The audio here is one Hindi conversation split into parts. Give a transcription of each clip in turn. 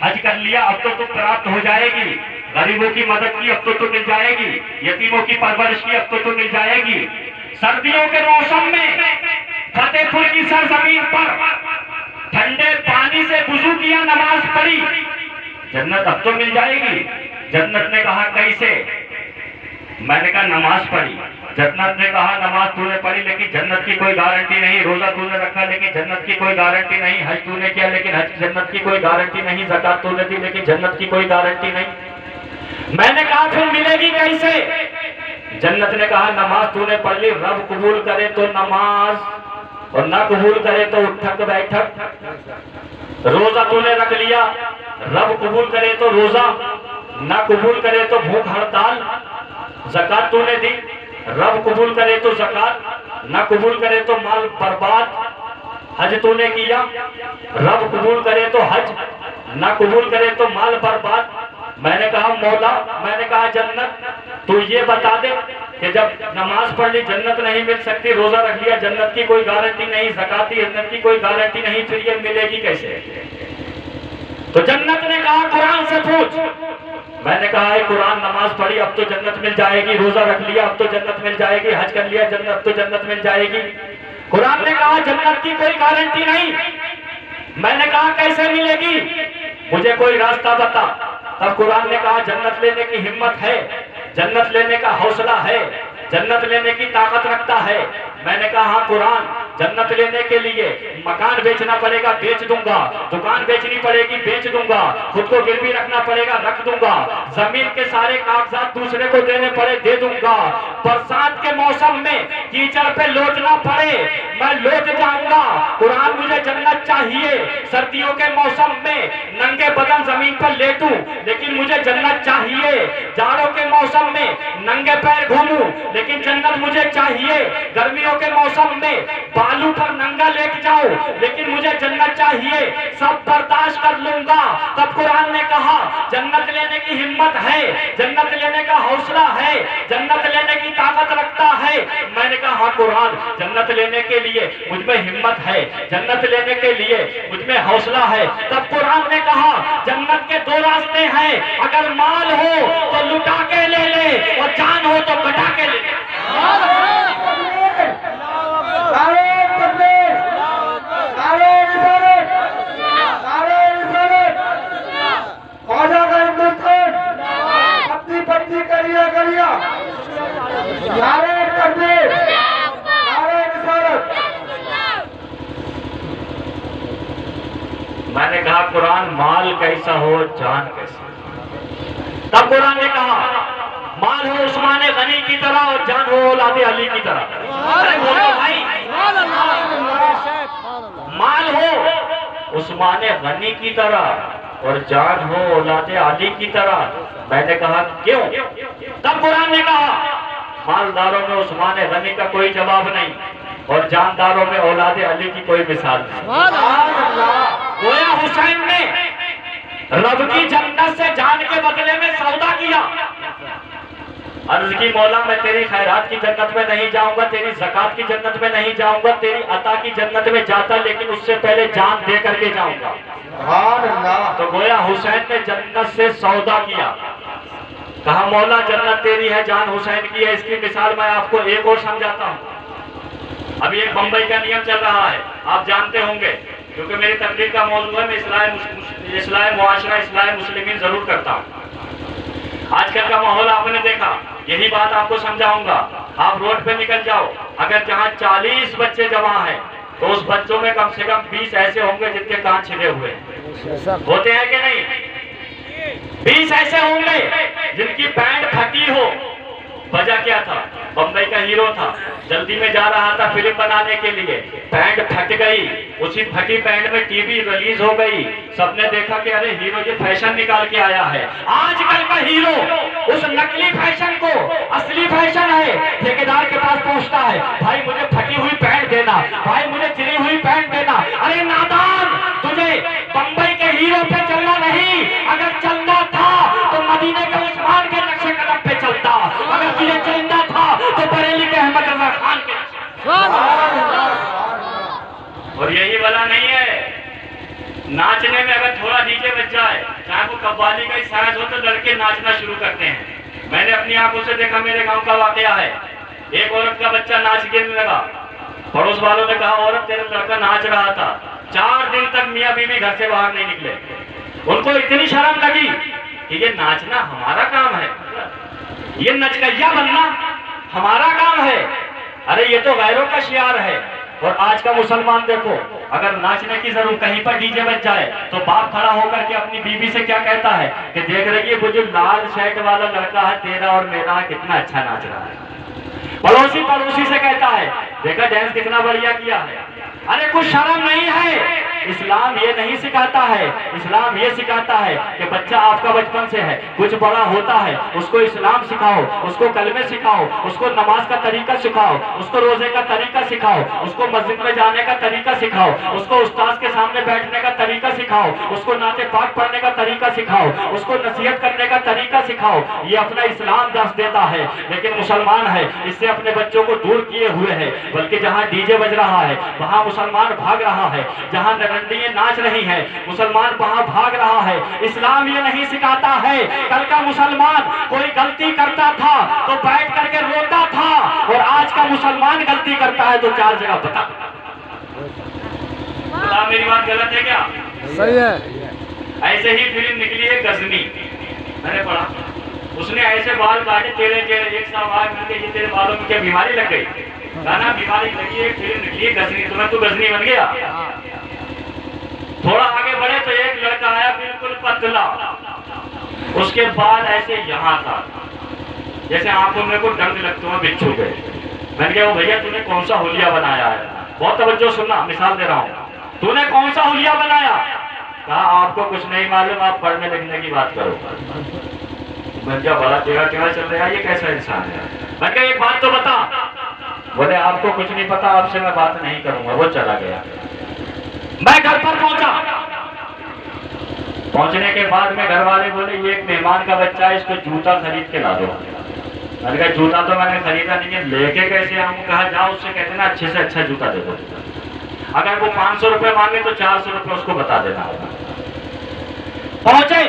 हज कर लिया अब तो प्राप्त हो जाएगी, गरीबों की मदद की अब तो मिल जाएगी, यतीमों की परवरिश की अब तो मिल जाएगी। सर्दियों के मौसम में फतेहपुर की सरजमीन पर ठंडे पानी से वुजू किया, नमाज पढ़ी, जन्नत अब तो मिल जाएगी। जन्नत ने कहा कैसे? मैंने कहा नमाज पढ़ी। जन्नत ने कहा नमाज तूने पढ़ी लेकिन जन्नत की कोई गारंटी नहीं, रोजा तूने रखा लेकिन जन्नत की कोई गारंटी नहीं, हज तूने किया लेकिन हज जन्नत की कोई गारंटी नहीं, ज़कात तूने दी लेकिन जन्नत की कोई गारंटी नहीं। मैंने कहा फिर मिलेगी कैसे? जन्नत ने कहा नमाज तूने पढ़ ली, रब कबूल करे तो नमाज और ना कबूल करे तो उठक बैठक। रोजा तूने रख लिया, रब कबूल करे तो रोजा, ना कबूल करे तो भूख हड़ताल। ज़कात तूने दी, रब कबूल करे तो ज़कात, ना कबूल करे तो माल बर्बाद। हज तूने किया, रब कबूल करे तो हज, ना कबूल करे तो माल बर्बाद। मैंने कहा मौला, मैंने कहा जन्नत तू ये बता दे कि जब नमाज पढ़ ली जन्नत नहीं मिल सकती, रोजा रख लिया जन्नत की कोई गारंटी नहीं, ज़कात दी जन्नत की कोई गारंटी नहीं, फिर ये मिलेगी कैसे? तो जन्नत ने कहा कुरान से पूछ। मैंने कहा कुरान नमाज पढ़ी अब तो जन्नत मिल जाएगी, रोजा रख लिया अब तो जन्नत मिल जाएगी, हज कर लिया जन्नत अब तो जन्नत मिल जाएगी। कुरान ने कहा जन्नत की कोई गारंटी नहीं। मैंने कहा कैसे मिलेगी, मुझे कोई रास्ता बता। तब कुरान ने कहा जन्नत लेने की हिम्मत है, जन्नत लेने का हौसला है, जन्नत लेने की ताकत रखता है। मैंने कहा हाँ कुरान, जन्नत लेने के लिए मकान बेचना पड़ेगा, बेच दूंगा, दुकान बेचनी पड़ेगी, बेच दूंगा, खुद को गिरवी रखना पड़ेगा, रख दूंगा, जमीन के सारे कागजात दूसरे को देने पड़े, दे दूंगा, बरसात के मौसम में कीचड़ पे लौटना पड़े, मैं लौट जाऊंगा। कुरान मुझे जन्नत चाहिए, सर्दियों के मौसम में नंगे बदन जमीन पर लेटूं लेकिन मुझे जन्नत चाहिए, जाड़ों के मौसम में नंगे पैर घूमूं लेकिन जन्नत मुझे चाहिए, गर्मियों के मौसम में बालू पर नंगा लेट जाऊं लेकिन मुझे जन्नत चाहिए, सब बर्दाश्त कर लूंगा। तब कुरान ने कहा जन्नत लेने की हिम्मत है, जन्नत लेने का हौसला है, जन्नत लेने की ताकत रखता है। मैंने कहा हाँ कुरान, जन्नत लेने के लिए मुझ में हिम्मत है, जन्नत लेने के लिए मुझ में हौसला है। तब कुरान ने कहा जन्नत के दो रास्ते हैं, अगर माल हो तो लुटा के ले ले और जान हो तो कटा के ले ले। मैंने कहा कुरान माल कैसा हो जान कैसा। तब कुरान ने कहा माल हो उस्मान गनी की तरह और जान हो औलाद अली की तरह। अरे बोलो भाई, माल हो उस्मान गनी की तरह और जान हो औलाद अली की तरह। मैंने कहा क्यों? तब कुरान ने कहा मालदारों में उस्मान गनी का कोई जवाब नहीं और जानदारों में औलाद अली की कोई मिसाल नहीं। गोया हुसैन ने रब की जन्नत से जान के बदले में सौदा किया। अर्ज की मौला मैं तेरी खैरात की जन्नत में नहीं जाऊंगा, तेरी ज़कात की जन्नत में नहीं जाऊंगा, तेरी अता की जन्नत में जाता लेकिन उससे पहले जान दे करके जाऊंगा। तो गोया हुसैन ने जन्नत से सौदा किया। कहा मौला जन्नत तेरी है, जान हुसैन की है। इसकी मिसाल मैं आपको एक और समझाता हूँ। अभी एक बंबई का नियम चल रहा है, आप जानते होंगे क्योंकि मेरी तकरीर का मौजूद है, मैं इस्लाह मुआशरा इस्लाह मुस्लिमीन जरूर करता हूँ। आजकल का माहौल आपने देखा, यही बात आपको समझाऊंगा। आप रोड पे निकल जाओ, अगर जहाँ 40 बच्चे जमा हैं तो उस बच्चों में कम से कम 20 ऐसे होंगे जिनके कान छिले हुए होते हैं कि नहीं? 20 ऐसे होंगे जिनकी पैंट फटी हो। वजह क्या था? बम्बई का हीरो था, जल्दी में जा रहा था फिल्म बनाने के लिए, पैंट फट गई, उसी फटी पैंट में टीवी रिलीज हो गई। सबने देखा कि अरे हीरो ये फैशन निकाल के आया है। आजकल का हीरो उस नकली फैशन को असली फैशन है ठेकेदार के पास पहुंचता है, भाई मुझे फटी हुई पैंट देना, भाई मुझे चिरी हुई पैंट देना। अरे नादान, तुझे बम्बई के हीरो पे चलना नहीं, अगर चलना था तो मदीने के उस्मान के नक्शे कदम पे चलता, अगर तुझे चलना था तो बरेली के अहमद रजा खान के। और यही वाला नहीं है, नाचने में अगर थोड़ा डीजे बज जाए जब बाली का साइज हो तो लड़के नाचना शुरू करते हैं। मैंने अपनी आंखों से देखा, मेरे गांव का वाकया है। एक औरत का बच्चा नाच गिरने लगा। पड़ोस वालों ने कहा, औरत तेरा लड़का नाच रहा था। 4 दिन तक मियाँ बीवी घर से बाहर नहीं निकले। उनको इतनी शर्म लगी कि ये नाचना हमारा काम है, ये नचकैया बनना हमारा काम है, अरे ये तो गैरों का शियार है। और आज का मुसलमान देखो, अगर नाचने की जरूरत कहीं पर डीजे बज जाए तो बाप खड़ा होकर के अपनी बीवी से क्या कहता है कि देख रही है वो जो लाल शर्ट वाला लड़का है तेरा और मेरा, कितना अच्छा नाच रहा है। पड़ोसी पड़ोसी से कहता है देखा डांस कितना बढ़िया किया है। अरे कुछ शर्म नहीं है। इस्लाम ये नहीं सिखाता है, इस्लाम ये सिखाता है कि बच्चा आपका बचपन से है, कुछ बड़ा होता है उसको इस्लाम सिखाओ, उसको कलमे सिखाओ, उसको नमाज का तरीका सिखाओ, उसको रोजे का तरीका सिखाओ, उसको मस्जिद में जाने का तरीका सिखाओ, उसको उस्ताद के सामने बैठने का तरीका सिखाओ, उसको नाते पाक पढ़ने का तरीका सिखाओ, उसको नसीहत करने का तरीका सिखाओ। ये अपना इस्लाम दस देता है। लेकिन मुसलमान है इससे अपने बच्चों को दूर किए हुए है, बल्कि जहाँ डीजे बज रहा है वहाँ मुसलमान भाग रहा है, जहाँ नरंडियां नाच रही हैं मुसलमान वहाँ भाग रहा है। इस्लाम ये नहीं सिखाता है कल का मुसलमान कोई गलती करता था तो बैठ करके रोता था, और आज का मुसलमान गलती करता है तो 4 जगह बता। मेरी बात गलत है क्या? सही है। ऐसे ही फिल्म निकली है गजनी, मैंने पढ़ा, उसने ऐसे बाल काटे टेढ़े टेढ़े, एक सवाल मिलके ये तेरे बालों में क्या बीमारी लग गई? गाना बीमारी लगी है, फिल्म निकली है गजनी, तुम्हें तो गजनी बन गया। थोड़ा आगे बढ़े तो एक लड़का आया बिल्कुल पतला, उसके बाल ऐसे यहाँ था जैसे आंखों में को डंक लगते हुए बिच्छू गए। मैंने कहा भैया तूने कौन सा हुलिया बनाया है? बहुत तवज्जो सुनना, मिसाल दे रहा हूँ, तूने कौन सा हुलिया बनाया? कहा आपको कुछ नहीं मालूम, आप पढ़ने लिखने की बात करो। मैं क्या बड़ा टेढ़ा टेढ़ा चल रहा है, ये कैसा इंसान है? मैं क्या एक बात तो बता। बोले आपको कुछ नहीं पता, आपसे मैं बात नहीं करूंगा। वो चला गया। मैं घर पर पहुंचा, पहुंचने के बाद में घर वाले बोले ये एक मेहमान का बच्चा है, इसको जूता खरीद के ला दो। मैंने कहा जूता तो मैंने खरीदा नहीं है, लेके कैसे आऊं? कहा जाओ उससे कहते ना अच्छे से अच्छा जूता दे दो। अगर वो 500 रुपए मांगे तो 400 रुपए उसको बता देना। पहुंचे,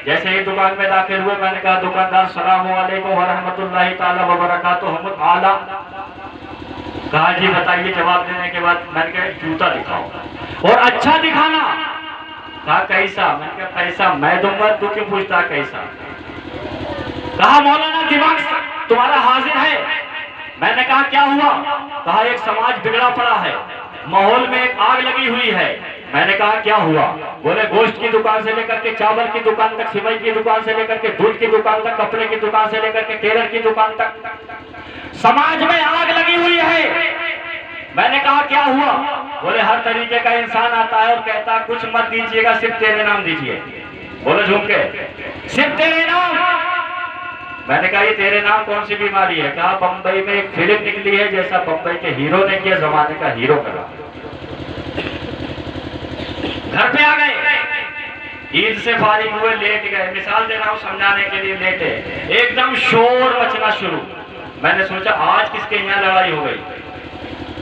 जैसे ही दुकान में दाखिल हुए मैंने कहा दुकानदार सलाम अलैकुम व रहमतुल्लाहि ताला व बरकातुहु आला। कहा जी बताइए। जवाब देने के बाद मैंने कहा जूता दिखाओ और अच्छा दिखाना। कहा कैसा? मैंने कहा पैसा मैं दूंगा, तू क्यों पूछता कैसा? कहा मौलाना दिमाग तुम्हारा हाजिर है। मैंने कहा क्या हुआ? कहा एक समाज बिगड़ा पड़ा है, माहौल में एक आग लगी हुई है। मैंने कहा क्या हुआ? बोले गोश्त की दुकान से लेकर के चावल की दुकान तक, सिमई की दुकान से लेकर के दूध की दुकान तक, कपड़े की दुकान से लेकर के टेलर की दुकान तक समाज में आग लगी हुई है। मैंने कहा क्या हुआ? बोले हर तरीके का इंसान आता है और कहता है कुछ मत दीजिएगा, सिर्फ तेरे नाम दीजिए। बोले झूम के सिर्फ तेरे नाम। मैंने कहा ये तेरे नाम कौन सी बीमारी है? कहा बंबई में एक फिल्म निकली है, जैसा बंबई के हीरो ने किया जमाने का हीरो करा। घर पे आ गए, ईद से फारिग हुए, लेट गए। मिसाल दे रहा हूं समझाने के लिए, लेटे एकदम शोर मचना शुरू। मैंने सोचा आज किसके यहाँ लड़ाई हो गई।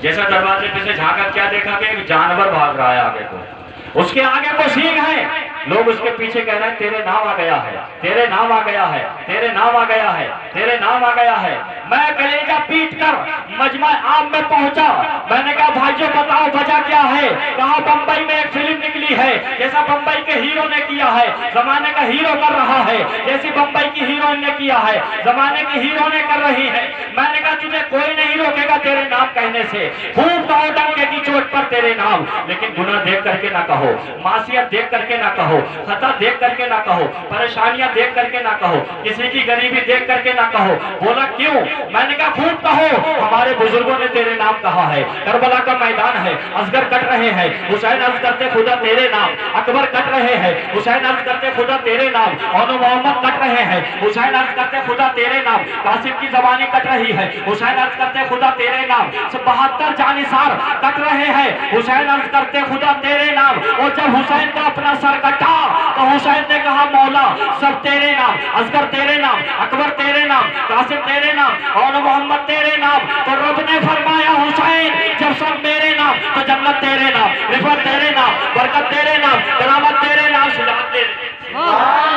जैसा दरवाजे पे से झांका, क्या देखा कि एक जानवर भाग रहा है आगे को, उसके आगे को सिंह है। लोग उसके पीछे कह रहे हैं तेरे नाम आ गया है, तेरे नाम आ गया है, तेरे नाम आ गया है, तेरे नाम आ गया है। मैं कलेजा पीट कर मजमा आम में पहुंचा। मैंने कहा भाइयों बताओ वजह क्या है? कहा बंबई में एक फिल्म निकली है, जैसा बंबई के हीरो ने किया है, जमाने का हीरो कर रहा है, जैसी बंबई की हीरोइन ने किया है, जमाने की हीरो ने कर रही है। मैंने कहा तुझे कोई नहीं रोकेगा तेरे नाम कहने से, खूब कहो डंके की चोट पर तेरे नाम, लेकिन गुनाह देख करके ना कहो, मासियत देख करके ना कहो, खता देख करके ना कहो, परेशानियां देख करके ना कहो, किसी की गरीबी देख करके ना कहो। बोला क्यों? मैंने कहा खूब कहो, हमारे बुजुर्गों ने तेरे नाम कहा है। करबला का मैदान है, असगर कट रहे हैं, हुसैन अर्ज करते खुदा तेरे नाम, अकबर कट रहे हैं, हुसैन अर्ज करते खुदा तेरे नाम, और मोहम्मद कट रहे हैं, हुसैन अर्ज करते खुदा तेरे नाम, कासिम की जबानी कट रही है, हुसैन अर्ज करते खुदा तेरे नाम, 72 जानिसार कट रहे हैं, हुसैन अर्ज करते खुदा तेरे नाम। और जब हुसैन का अपना सर कटा तो हुसैन ने कहा मौला सब तेरे नाम, असगर तेरे नाम, अकबर तेरे नाम, कासिम तेरे नाम, और मोहम्मद तेरे नाम। तो रब ने फरमाया हुसैन जब सब मेरे नाम तो जन्नत तेरे नाम, रिफत तेरे नाम, बरकत तेरे नाम, करामत तेरे नाम, सुजात तेरे नाम।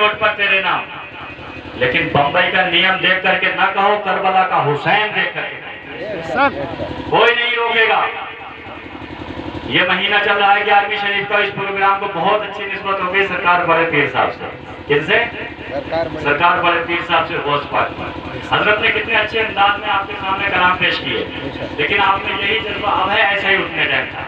चोट पर तेरे नाम, लेकिन बंबई का नियम देख करके ना कहो, करबला का हुसैन देख करके कोई नहीं रोकेगा। ये महीना चल रहा है 11वीं शरीफ का, इस प्रोग्राम को बहुत अच्छी निस्बत हो गई सरकार बड़े पीर साहब से। किनसे? सरकार बड़े पीर साहब से होश पाक। हजरत ने कितने अच्छे अंदाज में आपके सामने कलाम पेश किए, लेकिन आप में यही जज्बा अब है, ऐसा ही उठने टाइम था।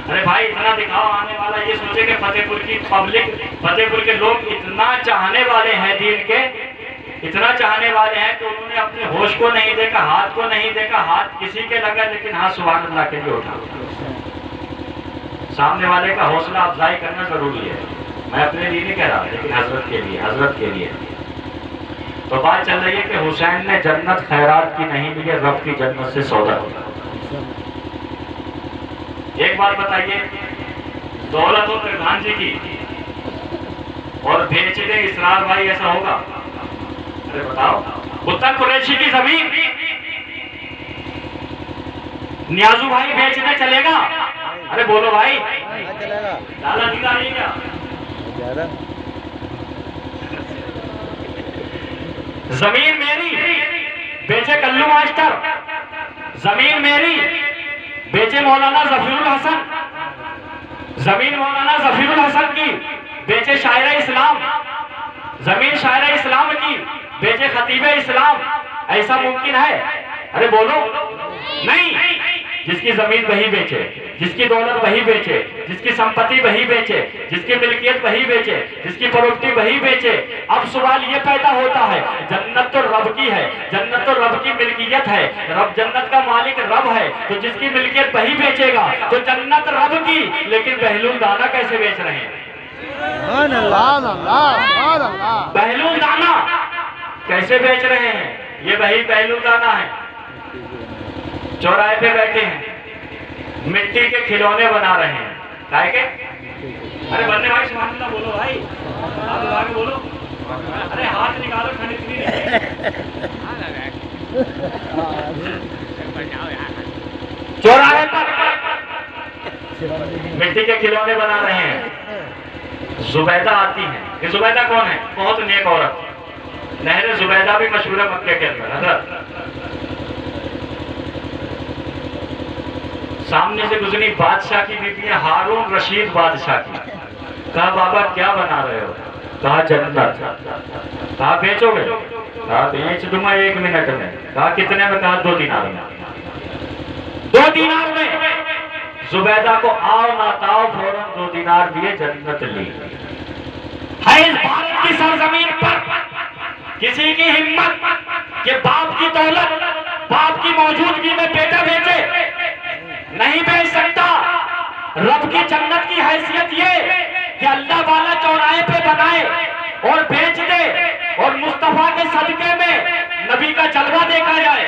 अरे भाई इतना दिखाओ आने वाला, ये सोचे कि फतेहपुर की पब्लिक, फतेहपुर के लोग इतना चाहने वाले हैं दीन के, इतना चाहने वाले हैं कि उन्होंने अपने होश को नहीं देखा, हाथ को नहीं देखा, हाथ किसी के लगा लेकिन हाथ सुभान अल्लाह के लिए उठा। सामने वाले का हौसला अफजाई करना जरूरी है। मैं अपने लिए नहीं कह रहा, लेकिन हजरत के लिए, हजरत के लिए। तो बात चल रही है कि हुसैन ने जन्नत खैरात की नहीं ली है, रब की जन्नत से सौदा किया। एक बात बताइए, दौलत हो प्रधान जी की और बेच दे इसरार भाई, ऐसा होगा? अरे बताओ, उत्तर कुरैशी की जमीन नियाजू भाई बेचने चलेगा? अरे बोलो भाई, लाला जी नहीं क्या? जमीन मेरी बेचे कल्लू मास्टर, जमीन मेरी बेचे मौलाना जफीरुल हसन, जमीन मौलाना जफीरुल हसन की बेचे शायर इस्लाम, जमीन शायर इस्लाम की बेचे खतीब इस्लाम। ऐसा मुमकिन है? अरे बोलो नहीं। जिसकी जमीन वही बेचे, जिसकी दौलत वही बेचे, जिसकी संपत्ति वही बेचे, जिसकी मिल्कियत वही बेचे, जिसकी प्रॉपर्टी वही बेचे। अब सवाल ये पैदा होता है, जन्नत तो रब की है, जन्नत तो रब की मिल्कियत है, रब जन्नत का मालिक रब है, तो जिसकी मिल्कियत वही बेचेगा, तो जन्नत रब की, लेकिन बहलूल दाना कैसे बेच रहे हैं? बहलूल दाना कैसे बेच रहे हैं? ये वही बहलूल दाना है। चौराहे पे बैठे हैं, मिट्टी के खिलौने बना रहे हैं। काय के? अरे बन्ने भाई सुभान अल्लाह बोलो भाई, हाथ लगा के बोलो। अरे हाथ निकालो, ठंडी इतनी नहीं। चौराहे पर मिट्टी के खिलौने बना रहे हैं। जुबैदा आती है। ये जुबैदा कौन है? बहुत नेक औरत, नहर जुबैदा भी मशहूर है मक्के के अंदर। हजरत सामने से गुजरी बादशाह की बीवी है, हारून रशीद बादशाह की। कहा बाबा क्या बना रहे हो? कहा जन्नत। कहा बेचोगे? कहा बेच दूंगा 1 मिनट में। कहा कितने में? कहा 2 दिनार में। 2 दिनार में जुबैदा को आओ ना ताओ, फौरन 2 दिनार दिए, जन्नत ली। है इस भारत की सरजमीन पर किसी की हिम्मत कि बाप की दौलत, बाप की मौजूदगी में बेटा बेचे? नहीं बेच सकता। रब की जन्नत की हैसियत ये कि अल्लाह वाला चौराहे पे बनाए और बेच दे, और मुस्तफा के सदके में नबी का जलवा देखा जाए,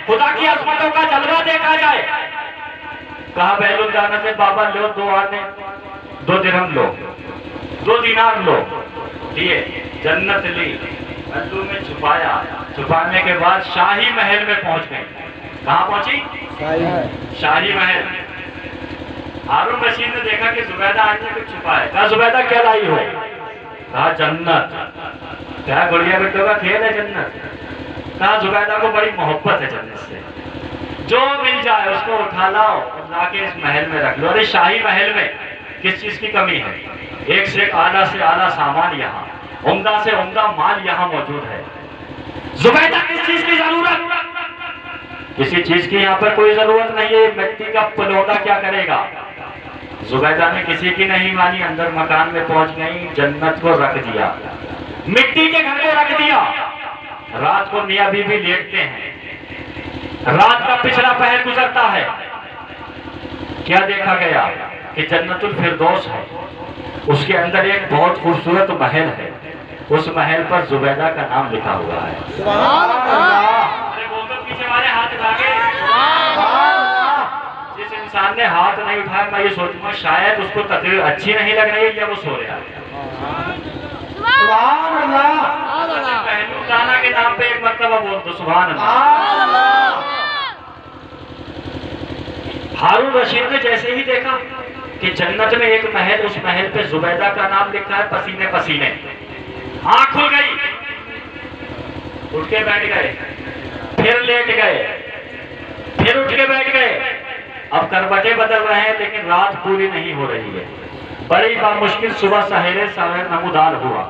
खुदा की अजमतों का जलवा देखा जाए। कहा बहलुल दाना से बाबा लो 2 आने, 2 दिरहम लो, 2 दिनार लो। दिए, जन्नत ली, अल्लू में छुपाया। छुपाने के बाद शाही महल में पहुंच गए। कहाँ पहुंची? शाही महल। हारून रशीद ने देखा कि जुबैदा आज कुछ छुपा है। कहा जुबैदा क्या लाई हो? कहा जन्नत। क्या गुड़िया बिट्टों का खेल है जन्नत? कहा जुबैदा को बड़ी मोहब्बत है जन्नत से, जो मिल जाए उसको उठा लाओ और लाके इस महल में रख लो। अरे शाही महल में किस चीज की कमी है? एक से आला सामान यहाँ, उम्दा से उम्दा माल यहाँ मौजूद है। जुबैदा किस चीज की जरूरत? किसी चीज की यहाँ पर कोई जरूरत नहीं है। मिट्टी का पलौदा क्या करेगा? जुबैदा ने किसी की नहीं मानी, अंदर मकान में पहुंच गई, जन्नत को रख दिया, मिट्टी के घर को रख दिया। रात को मियां बीवी लेटते हैं, रात का पिछला पहर गुजरता है। क्या देखा गया कि जन्नतुल फिरदौस है, उसके अंदर एक बहुत खूबसूरत महल है, उस महल पर जुबैदा का नाम लिखा हुआ है। अरे बोल पीछे वाले हाथ उठा के। जिस इंसान ने हाथ नहीं उठाया, मैं ये सोचूंगा शायद उसको तकरीर अच्छी नहीं लग रही है या वो सो रहा है। सुभान अल्लाह। पहलू दाना के नाम पे एक मर्तबा बोल दो सुभान अल्लाह। हारून रशीद ने जैसे ही देखा कि जन्नत में एक महल, उस महल पे जुबैदा का नाम लिखा है, पसीने पसीने। आंख खुल गई, उठ के बैठ गए, फिर लेट गए, फिर उठ के बैठ गए। अब करवटें बदल रहे हैं लेकिन रात पूरी नहीं हो रही है। बड़ी बामुश्किल सुबह सहेरे सवेर नमूदार हुआ।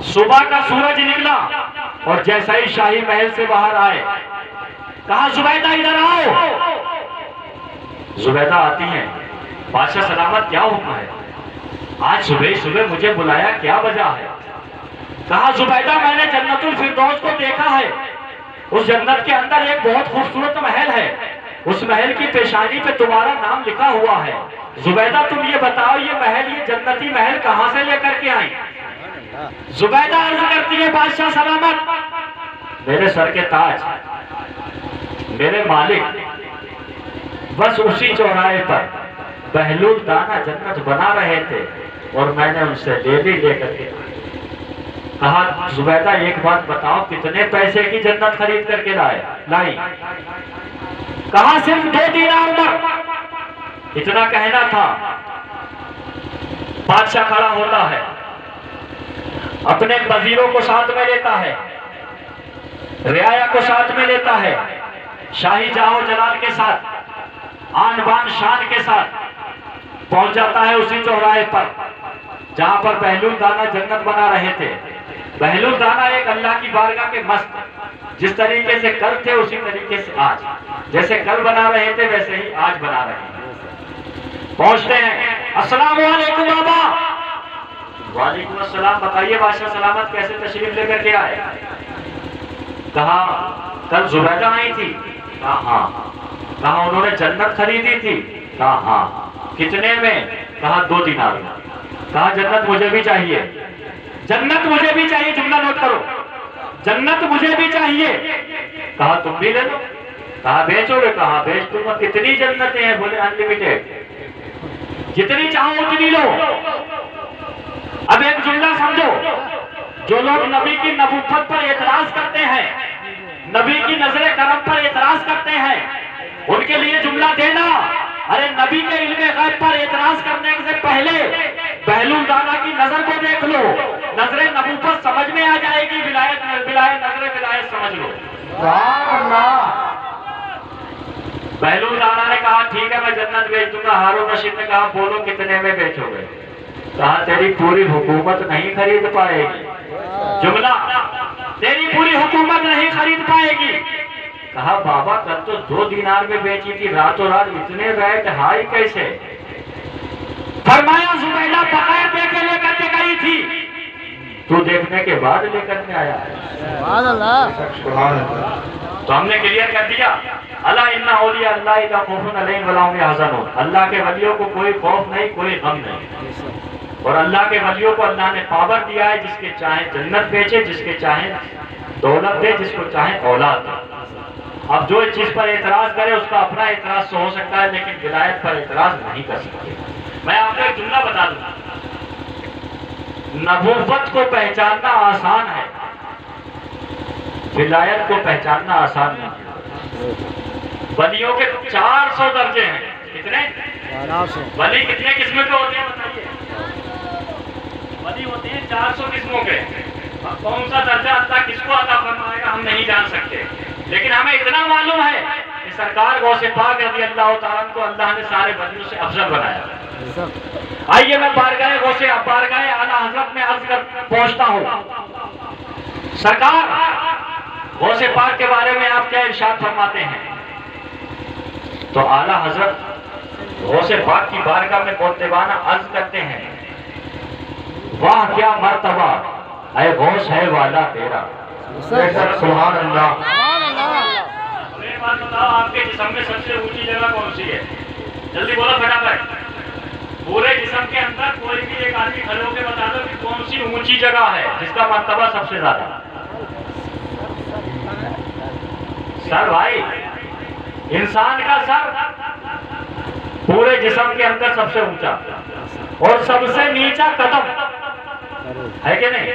सुबह का सूरज निकला और जैसा ही शाही महल से बाहर आए, कहा जुबैदा इधर आओ। जुबैदा आती हैं, बादशाह सलामत क्या हुक्म है? आज सुबह सुबह मुझे बुलाया, क्या वजह है? कहा जुबैदा मैंने जन्नतुल फिरदौस को देखा है। उस जन्नत के अंदर एक बहुत खूबसूरत महल है, उस महल की पेशानी पे तुम्हारा नाम लिखा हुआ है। जुबैदा तुम ये बताओ, ये महल, ये जन्नती महल कहां से लेकर के आई? जुबैदा अर्ज करती है, बादशाह सलामत, मेरे सर के ताज, मेरे मालिक बस उसी चौराहे पर बहलूल दाना जन्नत बना रहे थे और मैंने उनसे डेली लेकर के कहा जुबैदा एक बात बताओ, कितने पैसे की जन्नत खरीद करके लाई? कहा सिर्फ 2 दीनार पर। इतना कहना था। बादशाह खड़ा होता है, अपने वजीरों को साथ में लेता है, रियाया को साथ में लेता है, शाही जाहो जलाल के साथ, आन बान शान के साथ पहुंच जाता है उसी चौराहे पर जहां पर बहलूल दाना जन्नत बना रहे थे। बहलूल दाना एक अल्लाह की बारगाह के मस्त, जिस तरीके से कल थे उसी तरीके से आज, जैसे कल बना रहे थे वैसे ही आज बना रहे हैं। पहुंचते हैं, अस्सलाम वालेकुम बाबा। वालेकुम अस्सलाम, बताइए बादशाह सलामत कैसे तशरीफ लेकर के आए? कहा कल जुबैदा आई थी। कहा हाँ। कहा उन्होंने जन्नत खरीदी थी। कहा हाँ। कितने में? कहा 2 दीनार में। कहा जन्नत मुझे भी चाहिए, जन्नत मुझे भी चाहिए, जुमला नोट करो, जन्नत मुझे भी चाहिए। कहा तुम भी ले लो। कहा बेचोगे? कहा बेच दूंगा। कितनी जन्नतें हैं? बोले अनलिमिटेड, जितनी चाहो उतनी लो। अब एक जुमला समझो, जो लोग नबी की नबूवत पर एतराज करते हैं, नबी की नजरे करम पर एतराज करते हैं, उनके लिए जुमला देना, अरे नबी के इल्मे गैब पर एतराज करने से पहले बहलूल दाना की नजर को देख लो, नजरे नबूवत समझ में आ जाएगी, विलायत नजरे विलायत समझ लो। बहलूल दाना ने कहा ठीक है मैं जन्नत बेच दूंगा। हारून रशीद ने कहा बोलो कितने में बेचोगे? कहा तेरी पूरी हुकूमत नहीं खरीद पाएगी। जुमला, तेरी पूरी हुकूमत नहीं खरीद पाएगी। कहा बाबा कल तो 2 दीनार में बेची थी, रातों रात इतने रेट हाई कैसे? फरमाया जुबैदा बगैर देखे लेकर के गई थी, तू देखने के बाद लेकर के आया है। तो हमने क्लियर कर दिया, अला इन्ना औलिया अल्लाह ला खौफुन अलैहिम वला हुम यहज़नून, अल्लाह के वलियों को कोई खौफ नहीं, कोई गम नहीं। और अल्लाह के वलियों को अल्लाह ने पावर दिया है, जिसके चाहे जन्नत बेचे, जिसके चाहे दौलत दे, जिसको चाहे औलाद दे। अब जो इस चीज पर एतराज करे उसका अपना एतराज तो हो सकता है, लेकिन विलायत पर एतराज नहीं कर सकते। मैं आपको एक जुमला बता दूं, नबूवत को पहचानना आसान है, विलायत को पहचानना आसान नहीं। वलियों के 400 दर्जे हैं। कितने? 400। वली कितने किस्म के होते हैं बताइए? वली होते हैं 400 किस्मों के। कौन सा दर्जा अल्लाह किसको अता फरमाएगा हम नहीं जान सकते, लेकिन हमें इतना मालूम है कि सरकार गौसे पाक रज़ी अल्लाह तआला को अल्लाह ने सारे वलियों से अफजल बनाया। आइए मैं बारगाह आला हजरत में अर्ज कर पहुंचता हूं। सरकार गौसे पाक के बारे में आप क्या इरशाद फरमाते हैं? तो आला हजरत गौसे पाक की बारगाह में बोलतेवाना अर्ज करते हैं, वाह क्या मर्तबा ऐ गौस है वाला तेरा। सुभान अल्लाह। बात बताओ, आपके जिस्म में सबसे ऊंची जगह कौन सी है? जल्दी बोलो फटाफट। पूरे जिस्म के अंदर कोई भी एक आदमी खड़े होकर बता दो कि कौन सी ऊंची जगह है जिसका मर्तबा सबसे ज्यादा। सर भाई, इंसान का सर पूरे जिस्म के अंदर सबसे ऊंचा और सबसे नीचा कदम है कि नहीं?